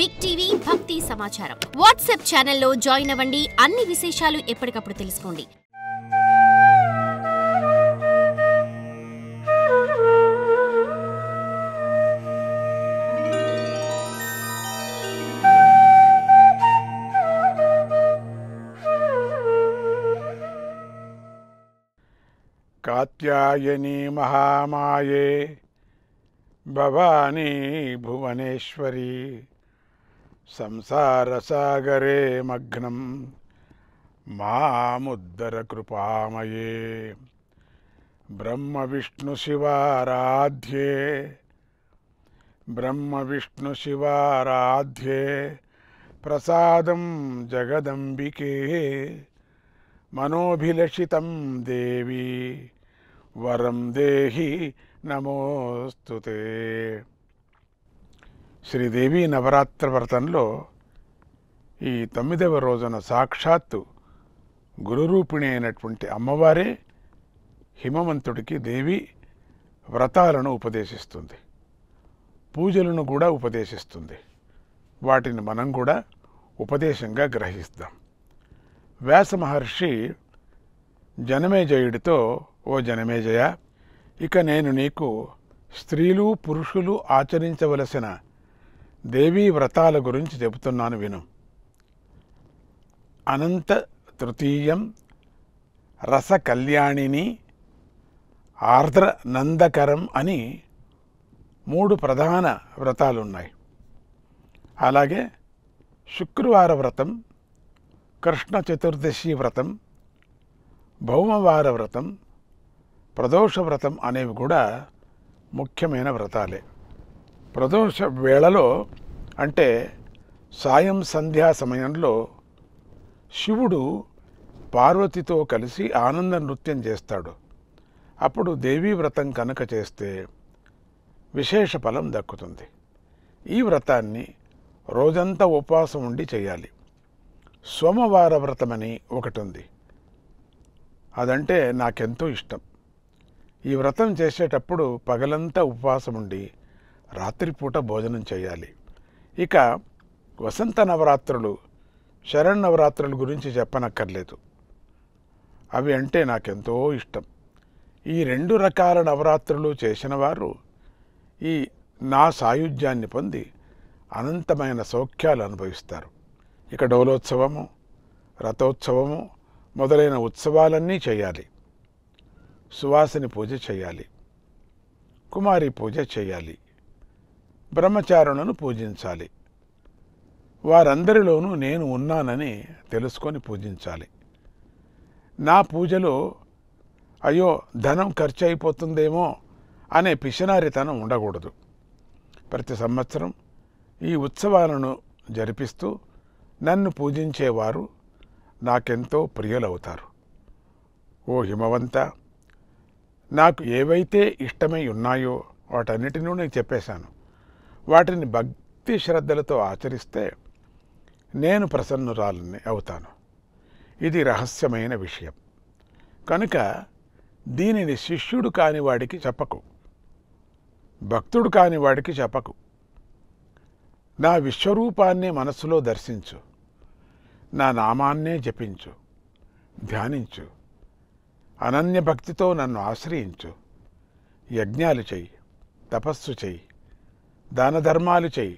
Big TV భక్తి సమాచారం WhatsApp ఛానల్లో జాయిన్ అవ్వండి. అన్ని విశేషాలు ఎప్పటికప్పుడు తెలుసుకోండి. కాత్యాయని మహామాయే భవానీ భువనేశ్వరి సంసారసాగరే మగ్నం మాముద్దర కృపామయే బ్రహ్మ విష్ణు శివారాధ్యే ప్రసాదం జగదంబికే మనోభిలషితం దేవి వరం దేహి నమోస్తుతే. శ్రీదేవి నవరాత్రి వ్రతంలో ఈ 9వ రోజున సాక్షాత్తు గురురూపిణి అయినటువంటి అమ్మవారే హిమవంతుడికి దేవి వ్రతాలను ఉపదేశిస్తుంది, పూజలను కూడా ఉపదేశిస్తుంది. వాటిని మనం కూడా ఉపదేశంగా గ్రహిస్తాం. వ్యాస మహర్షి జనమేజయుడితో, ఓ జనమేజయ, ఇక నేను నీకు స్త్రీలు పురుషులు ఆచరించవలసిన దేవీ వ్రతాల గురించి చెబుతున్నాను విను. అనంత తృతీయం, రస కళ్యాణిని, ఆర్ద్ర నందకరం అని 3 ప్రధాన వ్రతాలున్నాయి. అలాగే శుక్రవార వ్రతం, కృష్ణ చతుర్దశి వ్రతం, భౌమవార వ్రతం, ప్రదోష వ్రతం అనేవి కూడా ముఖ్యమైన వ్రతాలే. ప్రదోష వేళలో అంటే సాయం సంధ్యా సమయంలో శివుడు పార్వతితో కలిసి ఆనంద నృత్యం చేస్తాడు. అప్పుడు దేవీ వ్రతం కనుక చేస్తే విశేష ఫలం దక్కుతుంది. ఈ వ్రతాన్ని రోజంతా ఉపవాసం ఉండి చేయాలి. సోమవార వ్రతమని ఒకటి ఉంది. అదంటే నాకెంతో ఇష్టం. ఈ వ్రతం చేసేటప్పుడు పగలంతా ఉపవాసం ఉండి రాత్రిపూట భోజనం చేయాలి. ఇక వసంత నవరాత్రులు, శరన్నవరాత్రుల గురించి చెప్పనక్కర్లేదు. అవి అంటే నాకెంతో ఇష్టం. ఈ 2 రకాల నవరాత్రులు చేసిన వారు ఈ నా సాయుధ్యాన్ని పొంది అనంతమైన సౌఖ్యాలు అనుభవిస్తారు. ఇక డోలోత్సవము, రథోత్సవము మొదలైన ఉత్సవాలన్నీ చేయాలి. సువాసిని పూజ చేయాలి, కుమారి పూజ చేయాలి, బ్రహ్మచారులను పూజించాలి. వారందరిలోనూ నేను ఉన్నానని తెలుసుకొని పూజించాలి. నా పూజలో అయ్యో ధనం ఖర్చు అయిపోతుందేమో అనే పిశనారితనం ఉండకూడదు. ప్రతి సంవత్సరం ఈ ఉత్సవాలను జరిపిస్తూ నన్ను పూజించేవారు నాకెంతో ప్రియులవుతారు. ఓ హిమవంత, నాకు ఏవైతే ఇష్టమై ఉన్నాయో వాటన్నిటినీ నేను చెప్పేశాను. వాటిని భక్తి శ్రద్ధలతో ఆచరిస్తే నేను ప్రసన్నురాలని అవుతాను. ఇది రహస్యమైన విషయం కనుక దీనిని శిష్యుడు కాని వాడికి చెప్పకు, భక్తుడు కాని వాడికి చెప్పకు. నా విశ్వరూపాన్నే మనస్సులో దర్శించు, నా నామాన్నే జపించు, ధ్యానించు, అనన్య భక్తితో నన్ను ఆశ్రయించు. యజ్ఞాలు చెయ్యి, తపస్సు చెయ్యి, దాన ధర్మాలు చెయ్యి,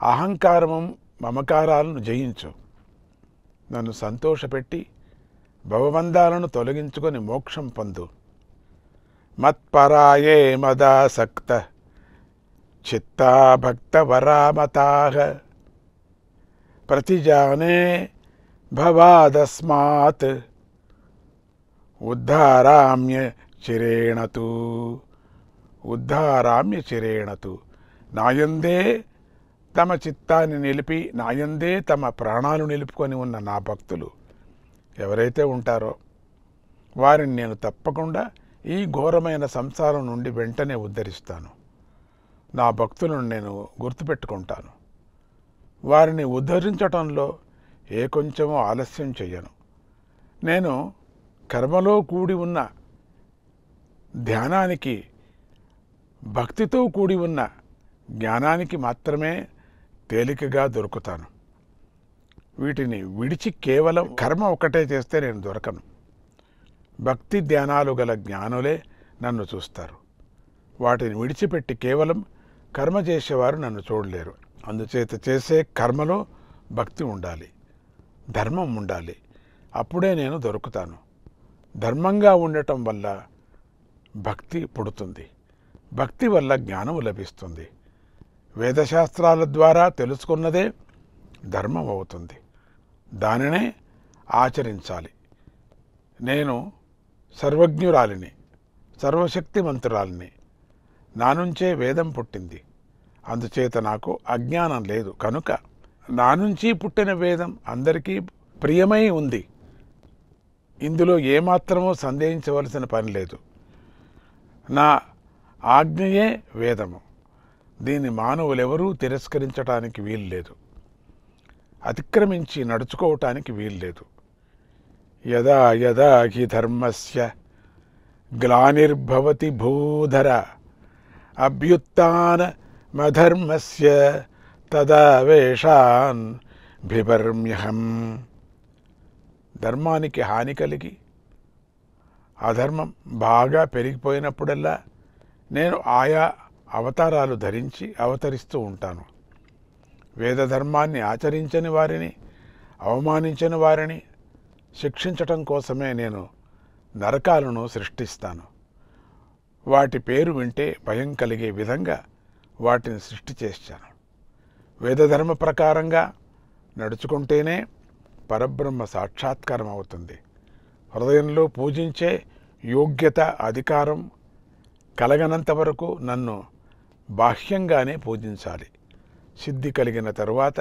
అహంకారము మమకారాలను జయించు. నన్ను సంతోషపెట్టి భవబంధాలను తొలగించుకొని మోక్షం పొందు. మత్పరాయే మదాసక్త చిత్తా భక్త వరామతాః ప్రతిజానే భవాదస్మాత్ ఉద్ధారామ్య చిరేణతు. నాయందే తమ చిత్తాన్ని నిలిపి, నాయందే తమ ప్రాణాలు నిలుపుకొని ఉన్న నా భక్తులు ఎవరైతే ఉంటారో వారిని నేను తప్పకుండా ఈ ఘోరమైన సంసారం నుండి వెంటనే ఉద్ధరిస్తాను. నా భక్తులను నేను గుర్తుపెట్టుకుంటాను. వారిని ఉద్ధరించటంలో ఏ కొంచెమో ఆలస్యం చెయ్యను. నేను కర్మలో కూడి ఉన్న ధ్యానానికి, భక్తితో కూడి ఉన్న జ్ఞానానికి మాత్రమే తేలికగా దొరుకుతాను. వీటిని విడిచి కేవలం కర్మ ఒకటే చేస్తే నేను దొరకను. భక్తి ధ్యానాలు గల జ్ఞానులే నన్ను చూస్తారు. వాటిని విడిచిపెట్టి కేవలం కర్మ చేసేవారు నన్ను చూడలేరు. అందుచేత చేసే కర్మలో భక్తి ఉండాలి, ధర్మం ఉండాలి. అప్పుడే నేను దొరుకుతాను. ధర్మంగా ఉండటం వల్ల భక్తి పుడుతుంది. భక్తి వల్ల జ్ఞానము లభిస్తుంది. వేదశాస్త్రాల ద్వారా తెలుసుకున్నదే ధర్మం అవుతుంది. దానినే ఆచరించాలి. నేను సర్వజ్ఞురాలిని, సర్వశక్తిమంతురాలిని. నా నుంచే వేదం పుట్టింది. అందుచేత నాకు అజ్ఞానం లేదు. కనుక నా నుంచి పుట్టిన వేదం అందరికీ ప్రియమై ఉంది. ఇందులో ఏమాత్రమూ సందేహించవలసిన పని లేదు. నా ఆజ్ఞయే వేదము. దీన్ని మానవులెవరూ తిరస్కరించటానికి వీల్లేదు, అతిక్రమించి నడుచుకోవటానికి వీల్లేదు. యదా యదా హి ధర్మస్య గ్లానిర్భవతి భూధర అభ్యుత్థానమధర్మస్య తదా వేషాన్ బిభర్మ్యహం. ధర్మానికి హాని కలిగి అధర్మం బాగా పెరిగిపోయినప్పుడల్లా నేను ఆయా అవతారాలు ధరించి అవతరిస్తూ ఉంటాను. వేదధర్మాన్ని ఆచరించని వారిని, అవమానించని వారిని శిక్షించటం కోసమే నేను నరకాలను సృష్టిస్తాను. వాటి పేరు వింటే భయం కలిగే విధంగా వాటిని సృష్టి చేశాను. వేదధర్మ ప్రకారంగా నడుచుకుంటేనే పరబ్రహ్మ సాక్షాత్కారం అవుతుంది. హృదయంలో పూజించే యోగ్యత, అధికారం కలగనంత వరకు నన్ను బాహ్యంగానే పూజించాలి. సిద్ధి కలిగిన తరువాత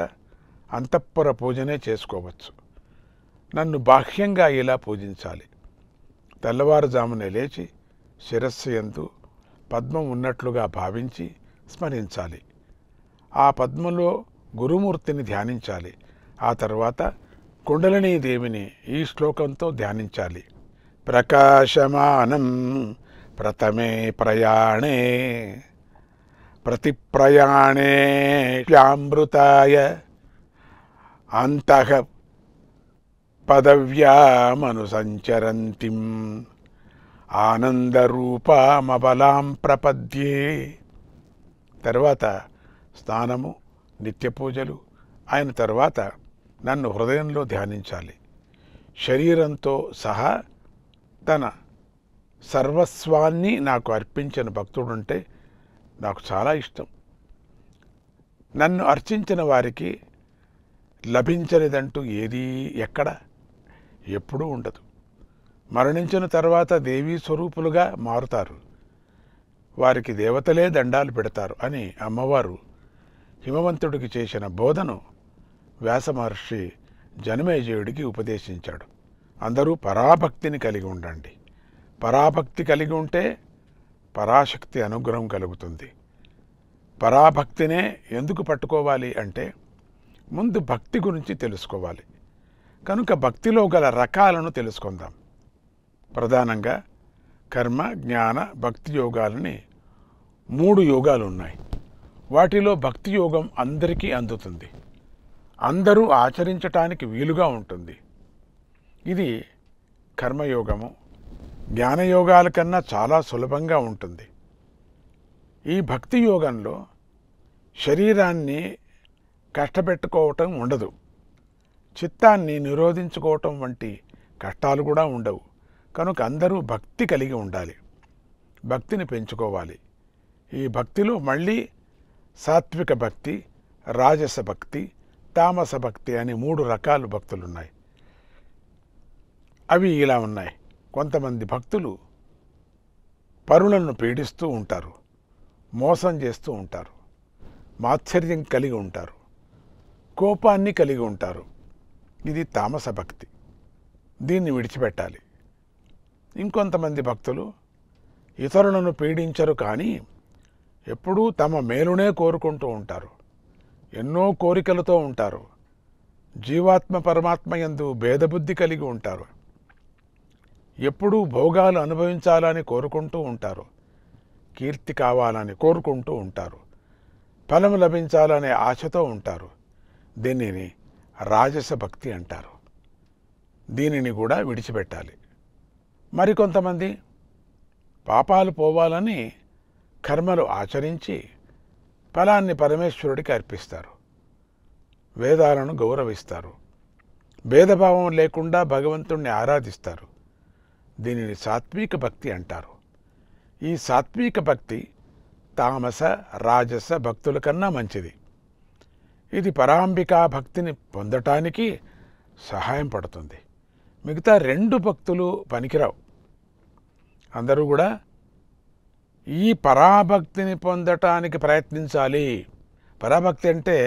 అంతఃపుర పూజనే చేసుకోవచ్చు. నన్ను బాహ్యంగా ఇలా పూజించాలి. తెల్లవారుజామునే లేచి శిరస్సు యందు పద్మం ఉన్నట్లుగా భావించి స్మరించాలి. ఆ పద్మంలో గురుమూర్తిని ధ్యానించాలి. ఆ తర్వాత కుండలినీదేవిని ఈ శ్లోకంతో ధ్యానించాలి. ప్రకాశమానం ప్రథమే ప్రయాణే ప్రతిప్రయాణే ప్యామృతాయ అంతః పదవ్యామనుసంచరంతిం ఆనందరూపామబలాం ప్రపద్యే. తర్వాత స్నానము, నిత్యపూజలు అయిన తర్వాత నన్ను హృదయంలో ధ్యానించాలి. శరీరంతో సహా తన సర్వస్వాన్ని నాకు అర్పించిన భక్తుడుంటే నాకు చాలా ఇష్టం. నన్ను అర్చించిన వారికి లభించనిదంటూ ఏదీ ఎక్కడ ఎప్పుడూ ఉండదు. మరణించిన తర్వాత దేవీ స్వరూపులుగా మారుతారు. వారికి దేవతలే దండాలు పెడతారు అని అమ్మవారు హిమవంతుడికి చేసిన బోధను వ్యాస మహర్షి జనమేజయుడికి ఉపదేశించాడు. అందరూ పరాభక్తిని కలిగి ఉండండి. పరాభక్తి కలిగి ఉంటే పరాశక్తి అనుగ్రహం కలుగుతుంది. పరాభక్తినే ఎందుకు పట్టుకోవాలి అంటే ముందు భక్తి గురించి తెలుసుకోవాలి. కనుక భక్తిలో గల రకాలను తెలుసుకుందాం. ప్రధానంగా కర్మ, జ్ఞాన, భక్తి యోగాలని 3 యోగాలు ఉన్నాయి. వాటిలో భక్తి యోగం అందరికీ అందుతుంది. అందరూ ఆచరించటానికి వీలుగా ఉంటుంది. ఇది కర్మయోగము. జ్ఞానయోగాల కన్నా చాలా సులభంగా ఉంటుంది. ఈ భక్తి యోగంలో శరీరాన్ని కష్టపెట్టుకోవటం ఉండదు. చిత్తాన్ని నిరోధించుకోవటం వంటి కష్టాలు కూడా ఉండవు. కనుక అందరూ భక్తి కలిగి ఉండాలి, భక్తిని పెంచుకోవాలి. ఈ భక్తిలో మళ్ళీ సాత్విక భక్తి, రాజస భక్తి, తామస భక్తి అని 3 రకాల భక్తులున్నాయి. అవి ఇలా ఉన్నాయి. కొంతమంది భక్తులు పరులను పీడిస్తూ ఉంటారు, మోసం చేస్తూ ఉంటారు, మాత్సర్యం కలిగి ఉంటారు, కోపాన్ని కలిగి ఉంటారు. ఇది తామస భక్తి. దీన్ని విడిచిపెట్టాలి. ఇంకొంతమంది భక్తులు ఇతరులను పీడించరు, కానీ ఎప్పుడూ తమ మేలునే కోరుకుంటూ ఉంటారు. ఎన్నో కోరికలతో ఉంటారు. జీవాత్మ పరమాత్మ యందు భేదబుద్ధి కలిగి ఉంటారు. ఎప్పుడూ భోగాలు అనుభవించాలని కోరుకుంటూ ఉంటారు. కీర్తి కావాలని కోరుకుంటూ ఉంటారు. ఫలం లభించాలనే ఆశతో ఉంటారు. దీనిని రాజస భక్తి అంటారు. దీనిని కూడా విడిచిపెట్టాలి. మరికొంతమంది పాపాలు పోవాలని కర్మలు ఆచరించి ఫలాన్ని పరమేశ్వరుడికి అర్పిస్తారు. వేదాలను గౌరవిస్తారు. భేదభావం లేకుండా భగవంతుణ్ణి ఆరాధిస్తారు. దీనిని సాత్విక భక్తి అంటారు. ఈ సాత్విక భక్తి తామస రాజస భక్తుల కన్నా మంచిది. ఇది పరాంబికా భక్తిని పొందటానికి సహాయం పడుతుంది. మిగతా 2 భక్తులు పనికిరావు. అందరూ కూడా ఈ పరాభక్తిని పొందటానికి ప్రయత్నించాలి. పరాభక్తి అంటే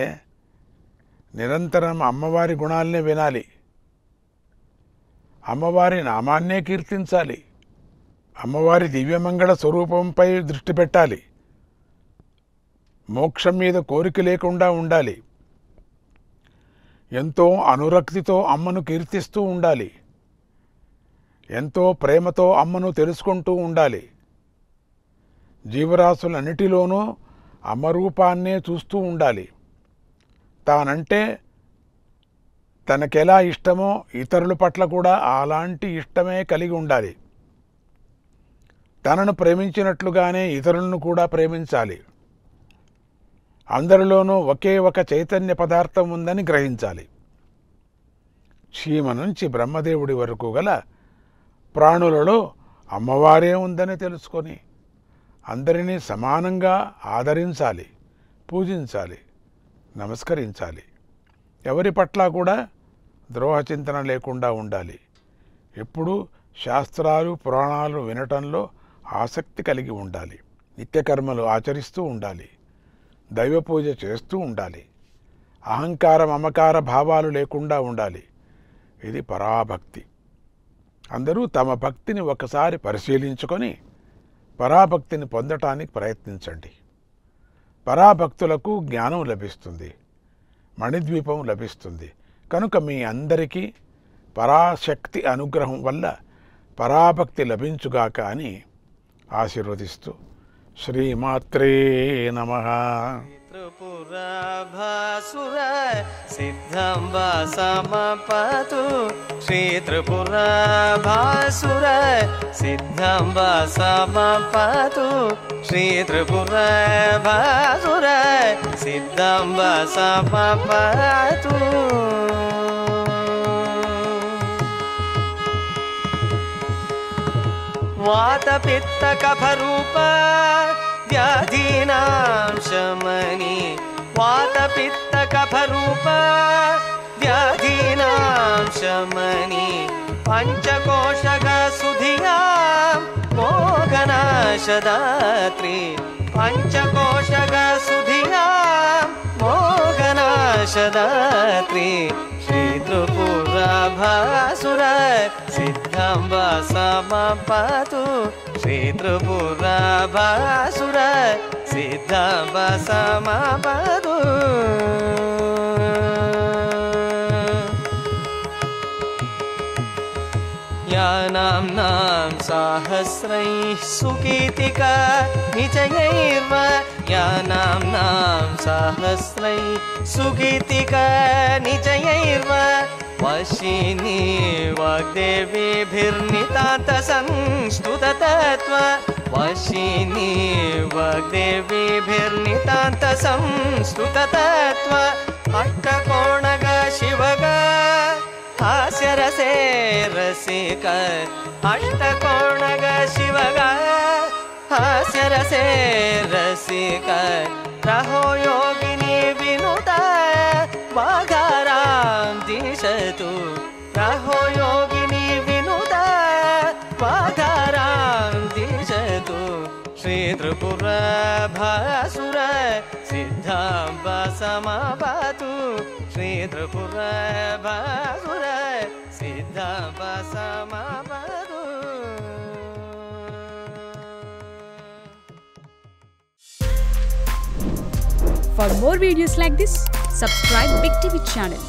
నిరంతరం అమ్మవారి గుణాలనే వినాలి, అమ్మవారి నామాన్నే కీర్తించాలి, అమ్మవారి దివ్యమంగళ స్వరూపంపై దృష్టి పెట్టాలి, మోక్షం మీద కోరిక లేకుండా ఉండాలి, ఎంతో అనురక్తితో అమ్మను కీర్తిస్తూ ఉండాలి, ఎంతో ప్రేమతో అమ్మను తెలుసుకుంటూ ఉండాలి. జీవరాశులన్నిటిలోనూ అమ్మరూపాన్నే చూస్తూ ఉండాలి. తానంటే తనకెలా ఇష్టమో ఇతరుల పట్ల కూడా అలాంటి ఇష్టమే కలిగి ఉండాలి. తనను ప్రేమించినట్లుగానే ఇతరులను కూడా ప్రేమించాలి. అందరిలోనూ ఒకే ఒక చైతన్య పదార్థం ఉందని గ్రహించాలి. చీమ నుంచి బ్రహ్మదేవుడి వరకు గల ప్రాణులలో అమ్మవారే ఉందని తెలుసుకొని అందరినీ సమానంగా ఆదరించాలి, పూజించాలి, నమస్కరించాలి. ఎవరి పట్ల కూడా ద్రోహచింతన లేకుండా ఉండాలి. ఎప్పుడూ శాస్త్రాలు పురాణాలు వినటంలో ఆసక్తి కలిగి ఉండాలి. నిత్యకర్మలు ఆచరిస్తూ ఉండాలి. దైవ పూజ చేస్తూ ఉండాలి. అహంకార మమకార భావాలు లేకుండా ఉండాలి. ఇది పరాభక్తి. అందరూ తమ భక్తిని ఒకసారి పరిశీలించుకొని పరాభక్తిని పొందటానికి ప్రయత్నించండి. పరాభక్తులకు జ్ఞానం లభిస్తుంది, మణిద్వీపం లభిస్తుంది. కనుక మీ అందరికీ పరాశక్తి అనుగ్రహం వల్ల పరాభక్తి లభించుగాక అని ఆశీర్వదిస్తూ శ్రీమాత్రే నమః. త్రిపురాభాసుర సిద్ధంబ సమపతు శ్రీ త్రిపురాభాసుర సిద్ధంబ సమపతు శ్రీ త్రిపురాభాసుర సిద్ధంబ సమపతు. వాతపిత్త కఫరూప వ్యాధీనాం శమని వాతపిత్త కఫరూప వ్యాధీనాం శమని పంచకోశగ సుధియాం మోగనాశదాత్రి పంచకోశగ సుధియాం మోగనాశదాత్రి శ్రీ త్రిపురాభాసుర సిద్ధంబ సమపతు శ్రీ త్రిపురాభాసుర సిద్ధంబ సమపతు. యానాంనాం సహస్రైః సుకీర్తికా నిచయైర్వ యానాంనాం సహస్రైః సుకీర్తికా నిచయైర్వ వశిని వాగ్దేవీభిర్నితాంత సంస్తుతతత్వ వశిని వాగ్దేవీభిర్నితాంత సంస్తుతతత్వ అష్టకోణగ శివగ हास्यरसे रसिक अष्टकोणग शिवग हास्यरसे रसिक रहो योगिनी विनुता वाघारां दिशतु रहो योगिनी Vinuta वाघारां दिशतु Shri त्रिपुराभासुर सिद्धांब समपतु Shri त्रिपुराभासुर सिद्धांब समपतु. For more videos like this, subscribe Big TV channel.